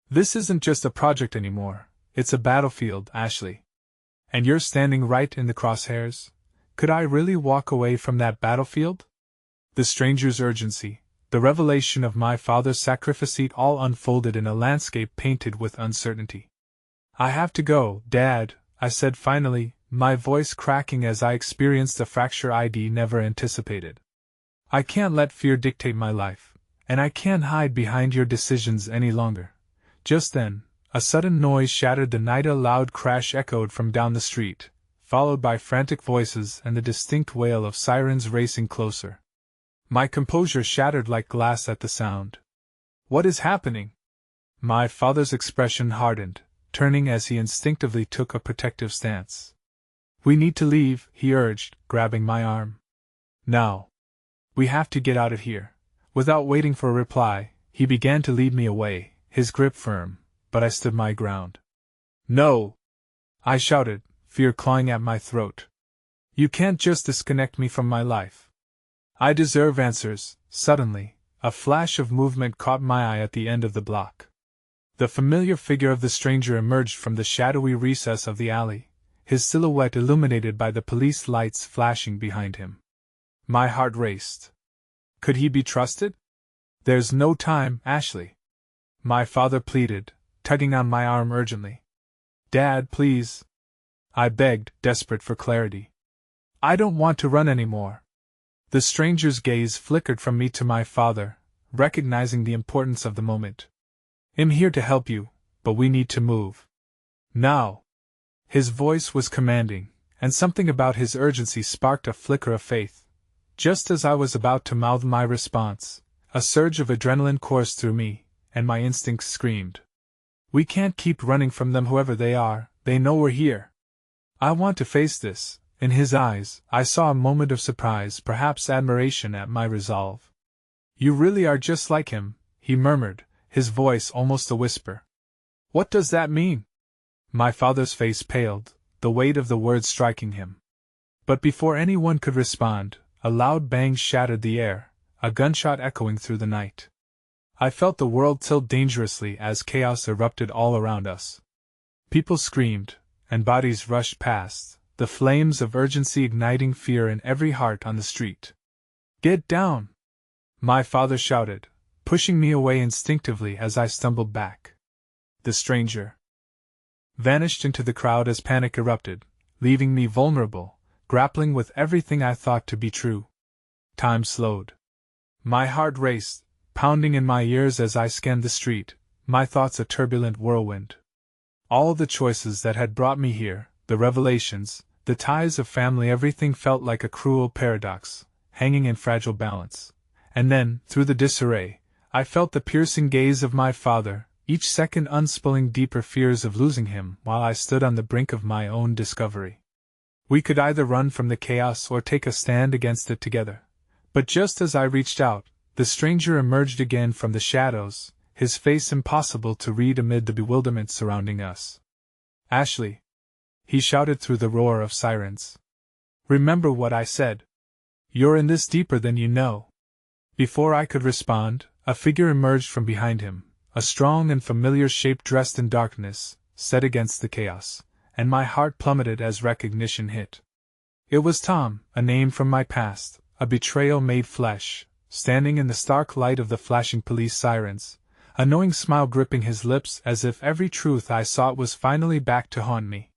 This isn't just a project anymore, it's a battlefield, Ashley. And you're standing right in the crosshairs? Could I really walk away from that battlefield? The stranger's urgency, the revelation of my father's sacrifice, it all unfolded in a landscape painted with uncertainty. I have to go, Dad, I said finally, my voice cracking as I experienced a fracture I'd never anticipated. I can't let fear dictate my life, and I can't hide behind your decisions any longer. Just then, a sudden noise shattered the night. A loud crash echoed from down the street, followed by frantic voices and the distinct wail of sirens racing closer. My composure shattered like glass at the sound. What is happening? My father's expression hardened, turning as he instinctively took a protective stance. We need to leave, he urged, grabbing my arm. Now. We have to get out of here. Without waiting for a reply, he began to lead me away, his grip firm, but I stood my ground. No! I shouted, fear clawing at my throat. You can't just disconnect me from my life. I deserve answers. Suddenly, a flash of movement caught my eye at the end of the block. The familiar figure of the stranger emerged from the shadowy recess of the alley, his silhouette illuminated by the police lights flashing behind him. My heart raced. Could he be trusted? There's no time, Ashley. My father pleaded, tugging on my arm urgently. Dad, please. I begged, desperate for clarity. I don't want to run anymore. The stranger's gaze flickered from me to my father, recognizing the importance of the moment. I'm here to help you, but we need to move. Now. His voice was commanding, and something about his urgency sparked a flicker of faith. Just as I was about to mouth my response, a surge of adrenaline coursed through me, and my instincts screamed. We can't keep running from them, whoever they are. They know we're here. I want to face this. In his eyes, I saw a moment of surprise, perhaps admiration at my resolve. You really are just like him, he murmured, his voice almost a whisper. What does that mean? My father's face paled, the weight of the words striking him. But before anyone could respond, a loud bang shattered the air, a gunshot echoing through the night. I felt the world tilt dangerously as chaos erupted all around us. People screamed, and bodies rushed past, the flames of urgency igniting fear in every heart on the street. Get down! My father shouted, pushing me away instinctively as I stumbled back. The stranger vanished into the crowd as panic erupted, leaving me vulnerable, grappling with everything I thought to be true. Time slowed. My heart raced, pounding in my ears as I scanned the street, my thoughts a turbulent whirlwind. All the choices that had brought me here, the revelations, the ties of family, everything felt like a cruel paradox, hanging in fragile balance. And then, through the disarray, I felt the piercing gaze of my father, each second unspooling deeper fears of losing him while I stood on the brink of my own discovery. We could either run from the chaos or take a stand against it together. But just as I reached out, the stranger emerged again from the shadows, his face impossible to read amid the bewilderment surrounding us. Ashley! He shouted through the roar of sirens. Remember what I said. You're in this deeper than you know. Before I could respond, a figure emerged from behind him, a strong and familiar shape dressed in darkness, set against the chaos, and my heart plummeted as recognition hit. It was Tom, a name from my past, a betrayal made flesh, standing in the stark light of the flashing police sirens, a knowing smile gripping his lips as if every truth I sought was finally back to haunt me.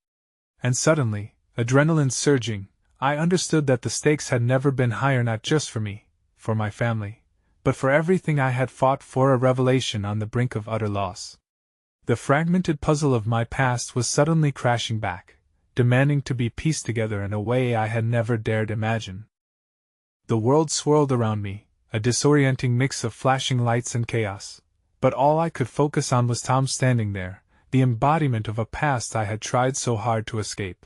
And suddenly, adrenaline surging, I understood that the stakes had never been higher, not just for me, for my family, but for everything I had fought for, a revelation on the brink of utter loss. The fragmented puzzle of my past was suddenly crashing back, demanding to be pieced together in a way I had never dared imagine. The world swirled around me, a disorienting mix of flashing lights and chaos, but all I could focus on was Tom standing there, the embodiment of a past I had tried so hard to escape.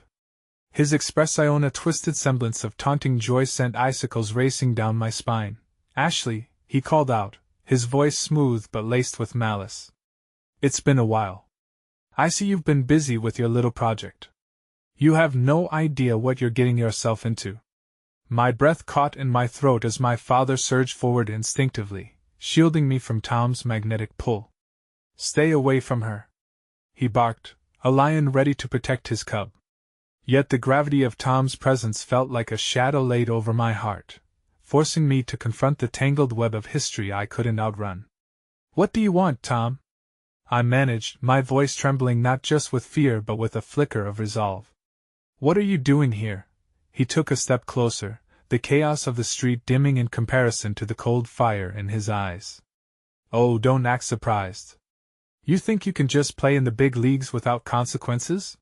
His expression, a twisted semblance of taunting joy, sent icicles racing down my spine. Ashley, he called out, his voice smooth but laced with malice. It's been a while. I see you've been busy with your little project. You have no idea what you're getting yourself into. My breath caught in my throat as my father surged forward instinctively, shielding me from Tom's magnetic pull. Stay away from her, he barked, a lion ready to protect his cub. Yet the gravity of Tom's presence felt like a shadow laid over my heart, forcing me to confront the tangled web of history I couldn't outrun. What do you want, Tom? I managed, my voice trembling not just with fear but with a flicker of resolve. What are you doing here? He took a step closer, the chaos of the street dimming in comparison to the cold fire in his eyes. Oh, don't act surprised. You think you can just play in the big leagues without consequences?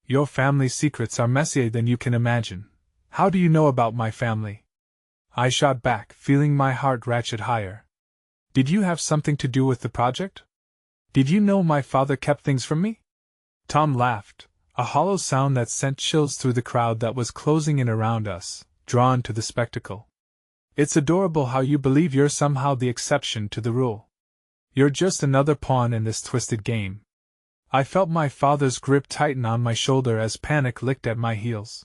Your family's secrets are messier than you can imagine. How do you know about my family? I shot back, feeling my heart ratchet higher. Did you have something to do with the project? Did you know my father kept things from me? Tom laughed, a hollow sound that sent chills through the crowd that was closing in around us, drawn to the spectacle. It's adorable how you believe you're somehow the exception to the rule. You're just another pawn in this twisted game. I felt my father's grip tighten on my shoulder as panic licked at my heels.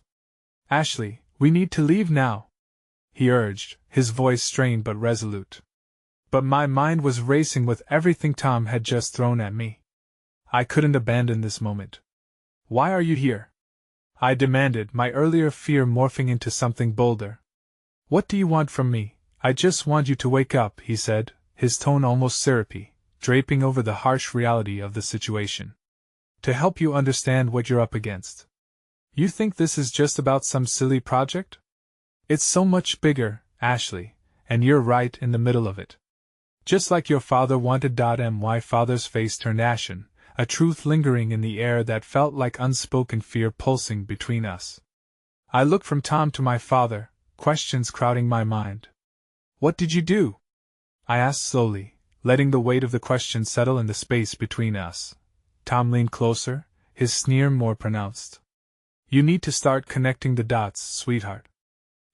Ashley, we need to leave now, he urged, his voice strained but resolute. But my mind was racing with everything Tom had just thrown at me. I couldn't abandon this moment. Why are you here? I demanded, my earlier fear morphing into something bolder. What do you want from me? I just want you to wake up, he said, his tone almost syrupy, draping over the harsh reality of the situation. To help you understand what you're up against. You think this is just about some silly project? It's so much bigger, Ashley, and you're right in the middle of it. Just like your father wanted. My father's face turned ashen, a truth lingering in the air that felt like unspoken fear pulsing between us. I looked from Tom to my father, questions crowding my mind. What did you do? I asked slowly, letting the weight of the question settle in the space between us. Tom leaned closer, his sneer more pronounced. You need to start connecting the dots, sweetheart.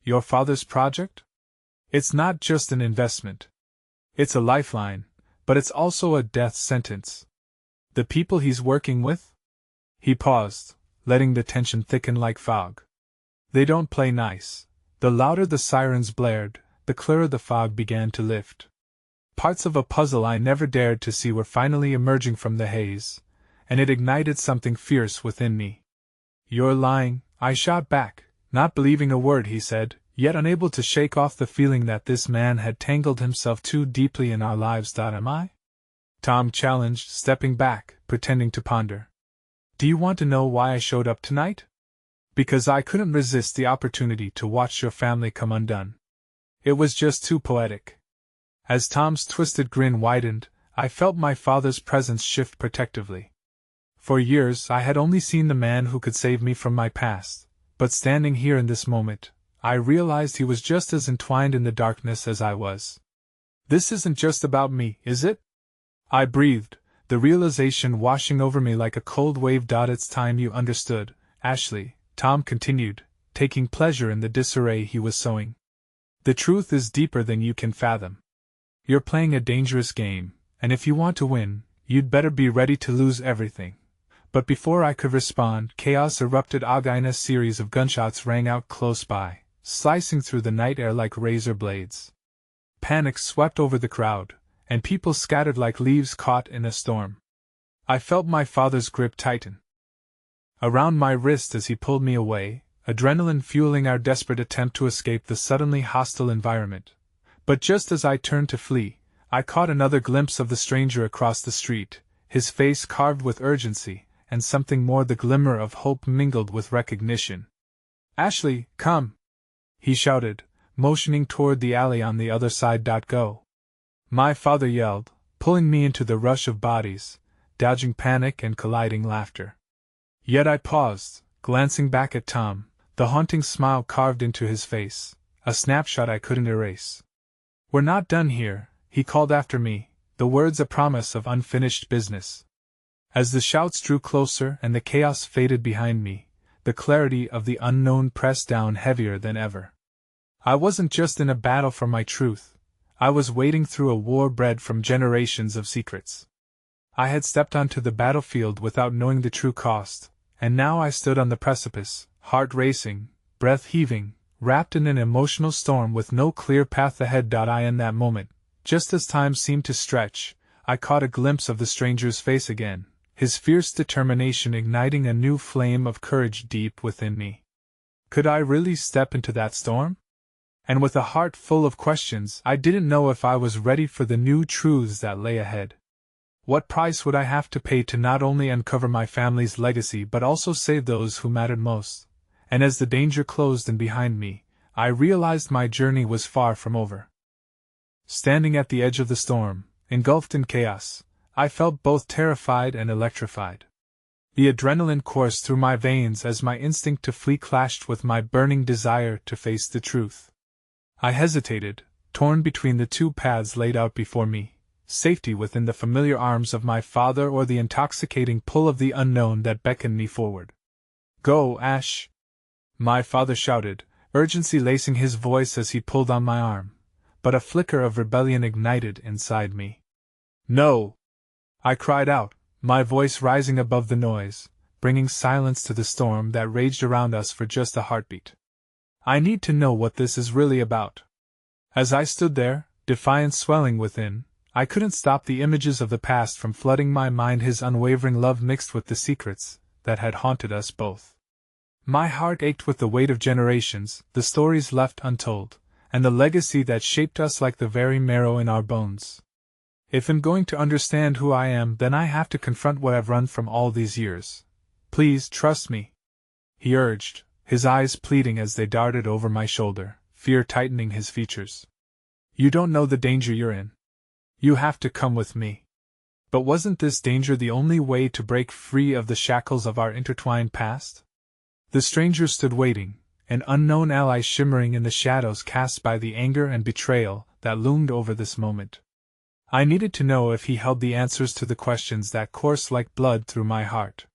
Your father's project? It's not just an investment. It's a lifeline, but it's also a death sentence. The people he's working with? He paused, letting the tension thicken like fog. They don't play nice. The louder the sirens blared, the clearer the fog began to lift. Parts of a puzzle I never dared to see were finally emerging from the haze, and it ignited something fierce within me. You're lying, I shot back, not believing a word he said, yet unable to shake off the feeling that this man had tangled himself too deeply in our lives. Am I? Tom challenged, stepping back, pretending to ponder. Do you want to know why I showed up tonight? Because I couldn't resist the opportunity to watch your family come undone. It was just too poetic. As Tom's twisted grin widened, I felt my father's presence shift protectively. For years I had only seen the man who could save me from my past, but standing here in this moment, I realized he was just as entwined in the darkness as I was. This isn't just about me, is it? I breathed, the realization washing over me like a cold wave. It's time you understood, Ashley, Tom continued, taking pleasure in the disarray he was sowing. The truth is deeper than you can fathom. You're playing a dangerous game, and if you want to win, you'd better be ready to lose everything. But before I could respond, chaos erupted. A series of gunshots rang out close by, slicing through the night air like razor blades. Panic swept over the crowd, and people scattered like leaves caught in a storm. I felt my father's grip tighten around my wrist as he pulled me away, adrenaline fueling our desperate attempt to escape the suddenly hostile environment. But just as I turned to flee, I caught another glimpse of the stranger across the street, his face carved with urgency, and something more, the glimmer of hope mingled with recognition. Ashley, come! He shouted, motioning toward the alley on the other side. Go! My father yelled, pulling me into the rush of bodies, dodging panic and colliding laughter. Yet I paused, glancing back at Tom, the haunting smile carved into his face, a snapshot I couldn't erase. We're not done here, he called after me, the words a promise of unfinished business. As the shouts drew closer and the chaos faded behind me, the clarity of the unknown pressed down heavier than ever. I wasn't just in a battle for my truth. I was wading through a war bred from generations of secrets. I had stepped onto the battlefield without knowing the true cost, and now I stood on the precipice, heart racing, breath heaving, wrapped in an emotional storm with no clear path ahead. In that moment, just as time seemed to stretch, I caught a glimpse of the stranger's face again, his fierce determination igniting a new flame of courage deep within me. Could I really step into that storm? And with a heart full of questions, I didn't know if I was ready for the new truths that lay ahead. What price would I have to pay to not only uncover my family's legacy but also save those who mattered most? And as the danger closed in behind me, I realized my journey was far from over. Standing at the edge of the storm, engulfed in chaos, I felt both terrified and electrified. The adrenaline coursed through my veins as my instinct to flee clashed with my burning desire to face the truth. I hesitated, torn between the two paths laid out before me, safety within the familiar arms of my father or the intoxicating pull of the unknown that beckoned me forward. "Go, Ash!" my father shouted, urgency lacing his voice as he pulled on my arm, but a flicker of rebellion ignited inside me. "No!" I cried out, my voice rising above the noise, bringing silence to the storm that raged around us for just a heartbeat. "I need to know what this is really about." As I stood there, defiance swelling within, I couldn't stop the images of the past from flooding my mind, his unwavering love mixed with the secrets that had haunted us both. My heart ached with the weight of generations, the stories left untold, and the legacy that shaped us like the very marrow in our bones. If I'm going to understand who I am, then I have to confront what I've run from all these years. "Please trust me," he urged, his eyes pleading as they darted over my shoulder, fear tightening his features. "You don't know the danger you're in. You have to come with me." But wasn't this danger the only way to break free of the shackles of our intertwined past? The stranger stood waiting, an unknown ally shimmering in the shadows cast by the anger and betrayal that loomed over this moment. I needed to know if he held the answers to the questions that coursed like blood through my heart.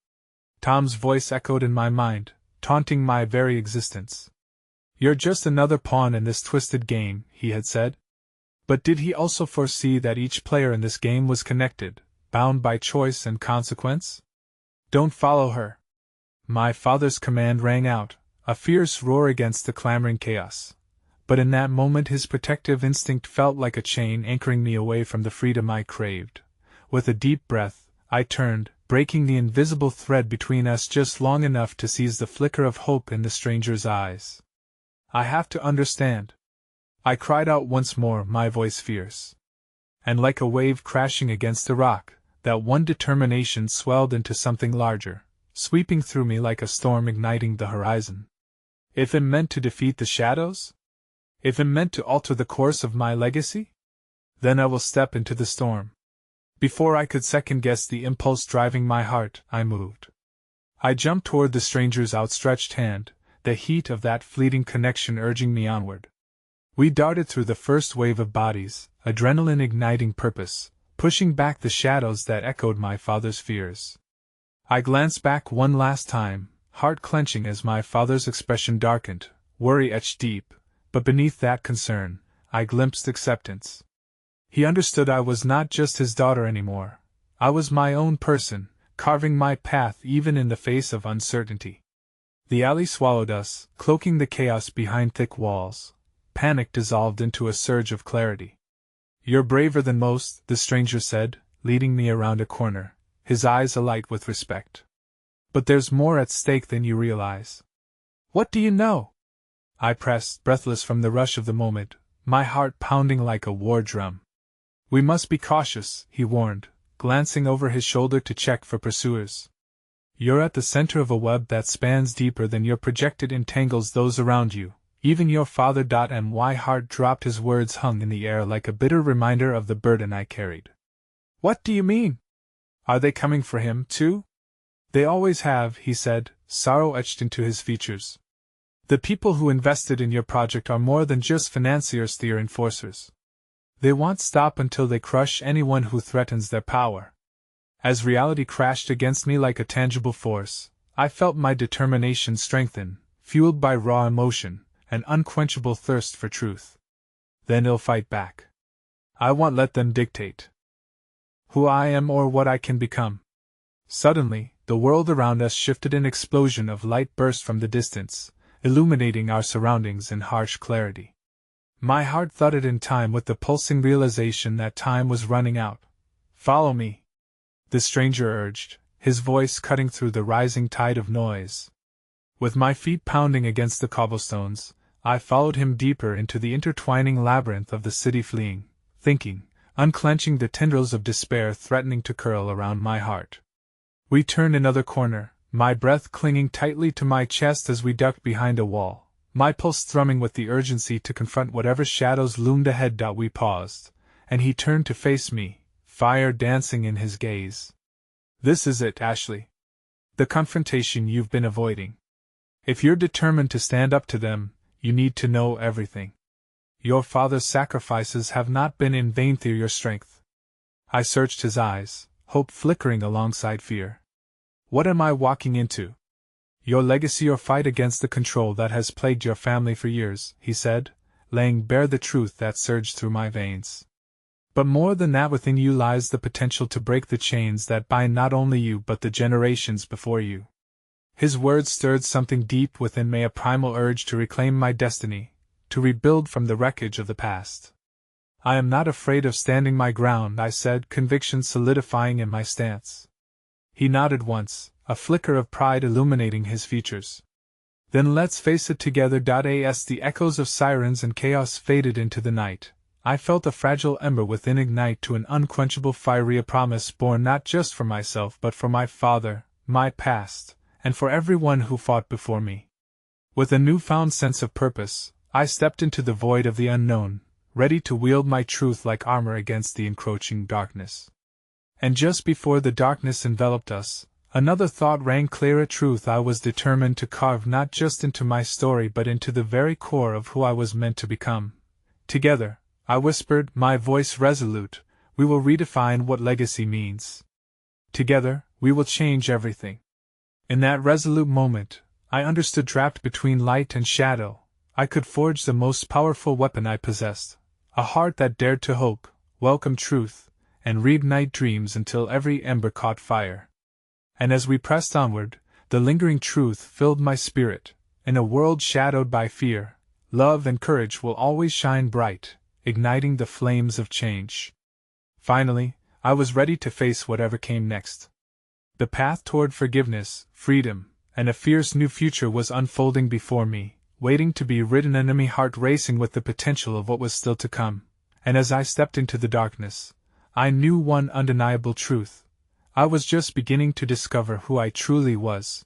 Tom's voice echoed in my mind, taunting my very existence. "You're just another pawn in this twisted game," he had said. But did he also foresee that each player in this game was connected, bound by choice and consequence? "Don't follow her!" My father's command rang out, a fierce roar against the clamoring chaos. But in that moment his protective instinct felt like a chain anchoring me away from the freedom I craved. With a deep breath, I turned, breaking the invisible thread between us just long enough to seize the flicker of hope in the stranger's eyes. "I have to understand," I cried out once more, my voice fierce. And like a wave crashing against a rock, that one determination swelled into something larger, sweeping through me like a storm igniting the horizon. If it meant to defeat the shadows? If it meant to alter the course of my legacy? Then I will step into the storm. Before I could second-guess the impulse driving my heart, I moved. I jumped toward the stranger's outstretched hand, the heat of that fleeting connection urging me onward. We darted through the first wave of bodies, adrenaline igniting purpose, pushing back the shadows that echoed my father's fears. I glanced back one last time, heart clenching as my father's expression darkened, worry etched deep, but beneath that concern, I glimpsed acceptance. He understood I was not just his daughter anymore. I was my own person, carving my path even in the face of uncertainty. The alley swallowed us, cloaking the chaos behind thick walls. Panic dissolved into a surge of clarity. "You're braver than most," the stranger said, leading me around a corner, his eyes alight with respect. "But there's more at stake than you realize." "What do you know?" I pressed, breathless from the rush of the moment, my heart pounding like a war drum. "We must be cautious," he warned, glancing over his shoulder to check for pursuers. "You're at the center of a web that spans deeper than your projected entangles those around you, even your father. My heart dropped, his words hung in the air like a bitter reminder of the burden I carried. "What do you mean? Are they coming for him, too?" "They always have," he said, sorrow etched into his features. "The people who invested in your project are more than just financiers, they're enforcers. They won't stop until they crush anyone who threatens their power." As reality crashed against me like a tangible force, I felt my determination strengthen, fueled by raw emotion, an unquenchable thirst for truth. "Then I'll fight back. I won't let them dictate who I am or what I can become." Suddenly, the world around us shifted. An explosion of light burst from the distance, illuminating our surroundings in harsh clarity. My heart thudded in time with the pulsing realization that time was running out. "Follow me," the stranger urged, his voice cutting through the rising tide of noise. With my feet pounding against the cobblestones, I followed him deeper into the intertwining labyrinth of the city, fleeing, thinking, unclenching the tendrils of despair threatening to curl around my heart. We turned another corner, my breath clinging tightly to my chest as we ducked behind a wall, my pulse thrumming with the urgency to confront whatever shadows loomed ahead. We paused, and he turned to face me, fire dancing in his gaze. "This is it, Ashley. The confrontation you've been avoiding. If you're determined to stand up to them, you need to know everything. Your father's sacrifices have not been in vain through your strength." I searched his eyes, hope flickering alongside fear. "What am I walking into? Your legacy or fight against the control that has plagued your family for years," he said, laying bare the truth that surged through my veins. "But more than that, within you lies the potential to break the chains that bind not only you but the generations before you." His words stirred something deep within me, a primal urge to reclaim my destiny, to rebuild from the wreckage of the past. "I am not afraid of standing my ground," I said, conviction solidifying in my stance. He nodded once, a flicker of pride illuminating his features. "Then let's face it together." As the echoes of sirens and chaos faded into the night, I felt a fragile ember within ignite to an unquenchable fire, a promise born not just for myself but for my father, my past, and for everyone who fought before me. With a newfound sense of purpose, I stepped into the void of the unknown, ready to wield my truth like armor against the encroaching darkness. And just before the darkness enveloped us, another thought rang clear, a truth I was determined to carve not just into my story but into the very core of who I was meant to become. "Together," I whispered, my voice resolute, "we will redefine what legacy means. Together, we will change everything." In that resolute moment, I understood, trapped between light and shadow, I could forge the most powerful weapon I possessed, a heart that dared to hope, welcome truth, and reignite dreams until every ember caught fire. And as we pressed onward, the lingering truth filled my spirit. In a world shadowed by fear, love and courage will always shine bright, igniting the flames of change. Finally, I was ready to face whatever came next. The path toward forgiveness, freedom, and a fierce new future was unfolding before me, waiting to be written, an enemy heart racing with the potential of what was still to come. And as I stepped into the darkness, I knew one undeniable truth. I was just beginning to discover who I truly was.